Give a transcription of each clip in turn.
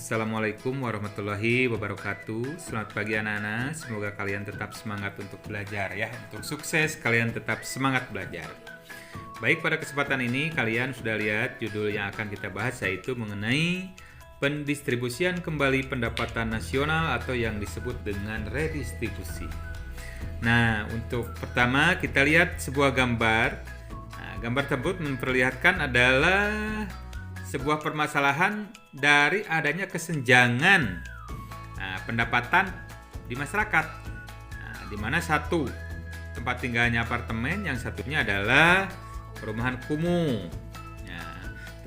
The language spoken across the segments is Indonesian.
Assalamualaikum warahmatullahi wabarakatuh. Selamat pagi anak-anak. Semoga kalian tetap semangat untuk belajar ya. Untuk sukses kalian tetap semangat belajar. Baik, pada kesempatan ini kalian sudah lihat judul yang akan kita bahas, yaitu mengenai pendistribusian kembali pendapatan nasional atau yang disebut dengan redistribusi. Nah, untuk pertama kita lihat sebuah gambar. Nah, gambar tersebut memperlihatkan adalah sebuah permasalahan dari adanya kesenjangan pendapatan di masyarakat, di mana satu tempat tinggalnya apartemen, yang satunya adalah perumahan kumuh.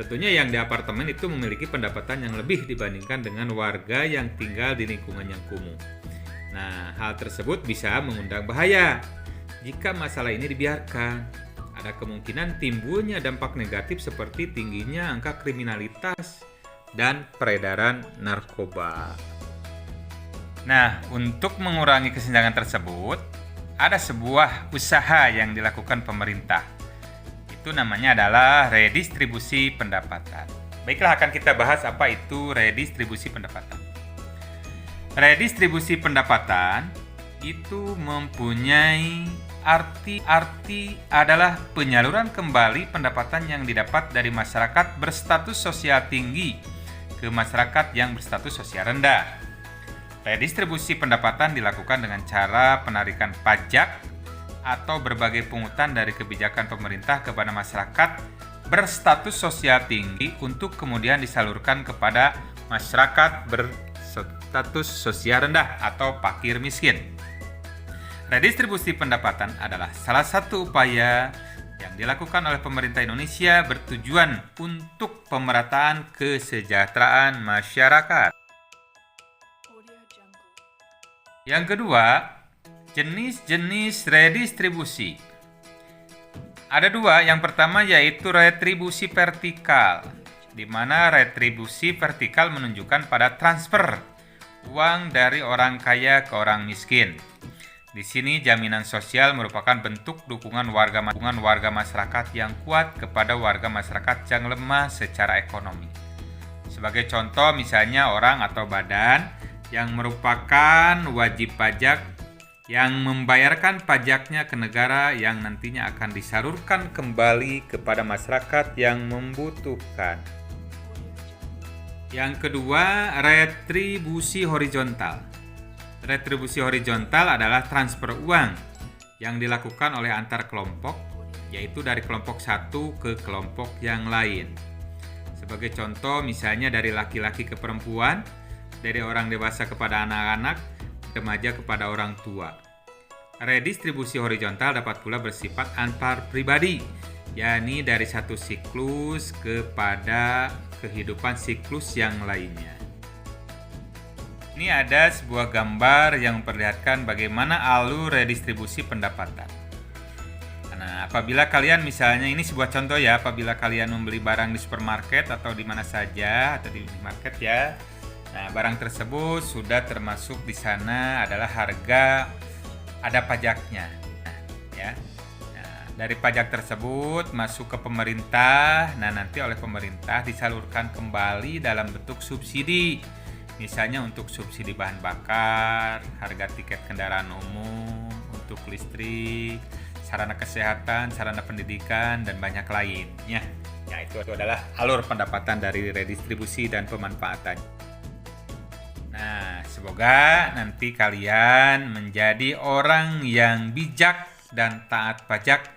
Tentunya yang di apartemen itu memiliki pendapatan yang lebih dibandingkan dengan warga yang tinggal di lingkungan yang kumuh. Nah, hal tersebut bisa mengundang bahaya jika masalah ini dibiarkan. Ada kemungkinan timbulnya dampak negatif seperti tingginya angka kriminalitas dan peredaran narkoba. Nah, untuk mengurangi kesenjangan tersebut, ada sebuah usaha yang dilakukan pemerintah. Itu namanya adalah redistribusi pendapatan. Baiklah, akan kita bahas apa itu redistribusi pendapatan. Redistribusi pendapatan itu mempunyai arti adalah penyaluran kembali pendapatan yang didapat dari masyarakat berstatus sosial tinggi ke masyarakat yang berstatus sosial rendah. Redistribusi pendapatan dilakukan dengan cara penarikan pajak atau berbagai pungutan dari kebijakan pemerintah kepada masyarakat berstatus sosial tinggi untuk kemudian disalurkan kepada masyarakat berstatus sosial rendah atau fakir miskin. Redistribusi pendapatan adalah salah satu upaya yang dilakukan oleh pemerintah Indonesia bertujuan untuk pemerataan kesejahteraan masyarakat. Yang kedua, jenis-jenis redistribusi. Ada dua, yang pertama yaitu retribusi vertikal, di mana retribusi vertikal menunjukkan pada transfer uang dari orang kaya ke orang miskin. Di sini jaminan sosial merupakan bentuk dukungan warga masyarakat yang kuat kepada warga masyarakat yang lemah secara ekonomi. Sebagai contoh, misalnya orang atau badan yang merupakan wajib pajak yang membayarkan pajaknya ke negara yang nantinya akan disalurkan kembali kepada masyarakat yang membutuhkan. Yang kedua, retribusi horizontal. Retribusi horizontal adalah transfer uang yang dilakukan oleh antar kelompok, yaitu dari kelompok satu ke kelompok yang lain. Sebagai contoh, misalnya dari laki-laki ke perempuan, dari orang dewasa kepada anak-anak, remaja kepada orang tua. Redistribusi horizontal dapat pula bersifat antar pribadi, yakni dari satu siklus kepada kehidupan siklus yang lainnya. Ini ada sebuah gambar yang memperlihatkan bagaimana alur redistribusi pendapatan. Nah, apabila kalian misalnya, ini sebuah contoh ya, apabila kalian membeli barang di supermarket atau di mana saja atau di market ya. Nah, barang tersebut sudah termasuk di sana adalah harga, ada pajaknya. Dari pajak tersebut masuk ke pemerintah. Nah, nanti oleh pemerintah disalurkan kembali dalam bentuk subsidi. Misalnya untuk subsidi bahan bakar, harga tiket kendaraan umum, untuk listrik, sarana kesehatan, sarana pendidikan, dan banyak lainnya. Ya, itu adalah alur pendapatan dari redistribusi dan pemanfaatan. Nah, semoga nanti kalian menjadi orang yang bijak dan taat pajak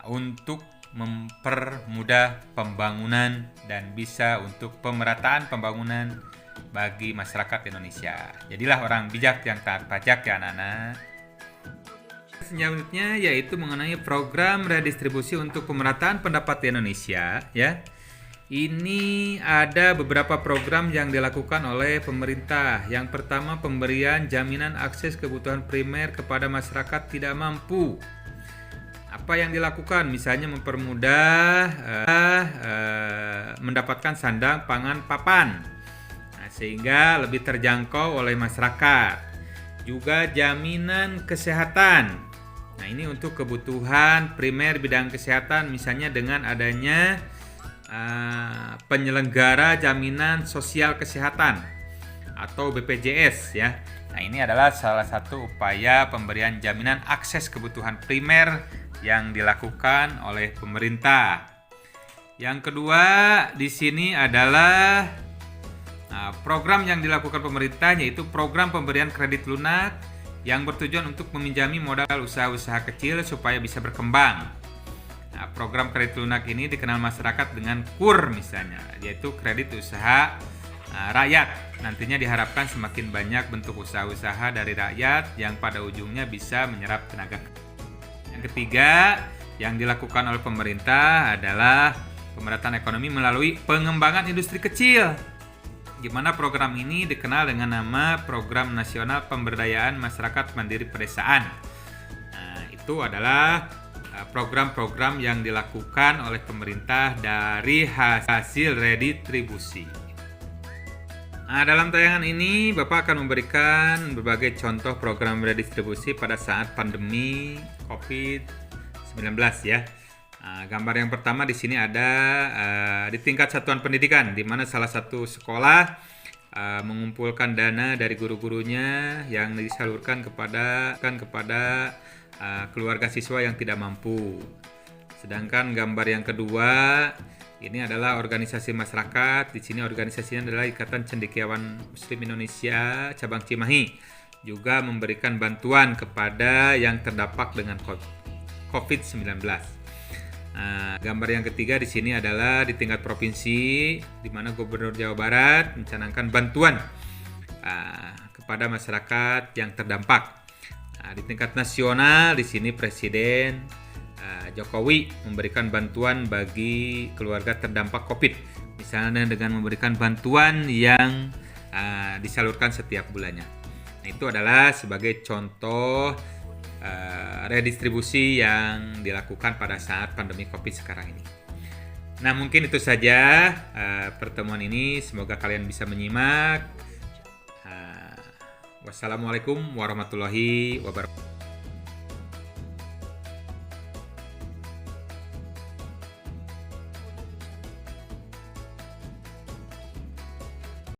untuk mempermudah pembangunan dan bisa untuk pemerataan pembangunan bagi masyarakat Indonesia. Jadilah orang bijak yang taat pajak ya anak-anak. Selanjutnya yaitu mengenai program redistribusi untuk pemerataan pendapat di Indonesia ya. Ini ada beberapa program yang dilakukan oleh pemerintah. Yang pertama, pemberian jaminan akses kebutuhan primer kepada masyarakat tidak mampu. Apa yang dilakukan? Misalnya mempermudah mendapatkan sandang, pangan, papan, sehingga lebih terjangkau oleh masyarakat. Juga jaminan kesehatan. Nah, ini untuk kebutuhan primer bidang kesehatan, misalnya dengan adanya penyelenggara jaminan sosial kesehatan atau BPJS ya. Nah, ini adalah salah satu upaya pemberian jaminan akses kebutuhan primer yang dilakukan oleh pemerintah. Yang kedua di sini adalah program yang dilakukan pemerintah, yaitu program pemberian kredit lunak yang bertujuan untuk meminjami modal usaha-usaha kecil supaya bisa berkembang. Nah, program kredit lunak ini dikenal masyarakat dengan KUR misalnya, yaitu kredit usaha rakyat. Nantinya diharapkan semakin banyak bentuk usaha-usaha dari rakyat yang pada ujungnya bisa menyerap tenaga. Yang ketiga yang dilakukan oleh pemerintah adalah pemerataan ekonomi melalui pengembangan industri kecil, di mana program ini dikenal dengan nama Program Nasional Pemberdayaan Masyarakat Mandiri Pedesaan. Nah, itu adalah program-program yang dilakukan oleh pemerintah dari hasil redistribusi. Nah, dalam tayangan ini Bapak akan memberikan berbagai contoh program redistribusi pada saat pandemi COVID-19 ya. Nah, gambar yang pertama di sini ada di tingkat satuan pendidikan, di mana salah satu sekolah mengumpulkan dana dari guru-gurunya yang disalurkan kepada keluarga siswa yang tidak mampu. Sedangkan gambar yang kedua ini adalah organisasi masyarakat. Di sini organisasinya adalah Ikatan Cendekiawan Muslim Indonesia cabang Cimahi, juga memberikan bantuan kepada yang terdampak dengan COVID-19. Gambar yang ketiga di sini adalah di tingkat provinsi, di mana Gubernur Jawa Barat mencanangkan bantuan kepada masyarakat yang terdampak. Di tingkat nasional di sini Presiden Jokowi memberikan bantuan bagi keluarga terdampak COVID, misalnya dengan memberikan bantuan yang disalurkan setiap bulannya. Nah, itu adalah sebagai contoh redistribusi yang dilakukan pada saat pandemi COVID sekarang ini. Nah, mungkin itu saja pertemuan ini. Semoga kalian bisa menyimak. Wassalamualaikum warahmatullahi wabarakatuh.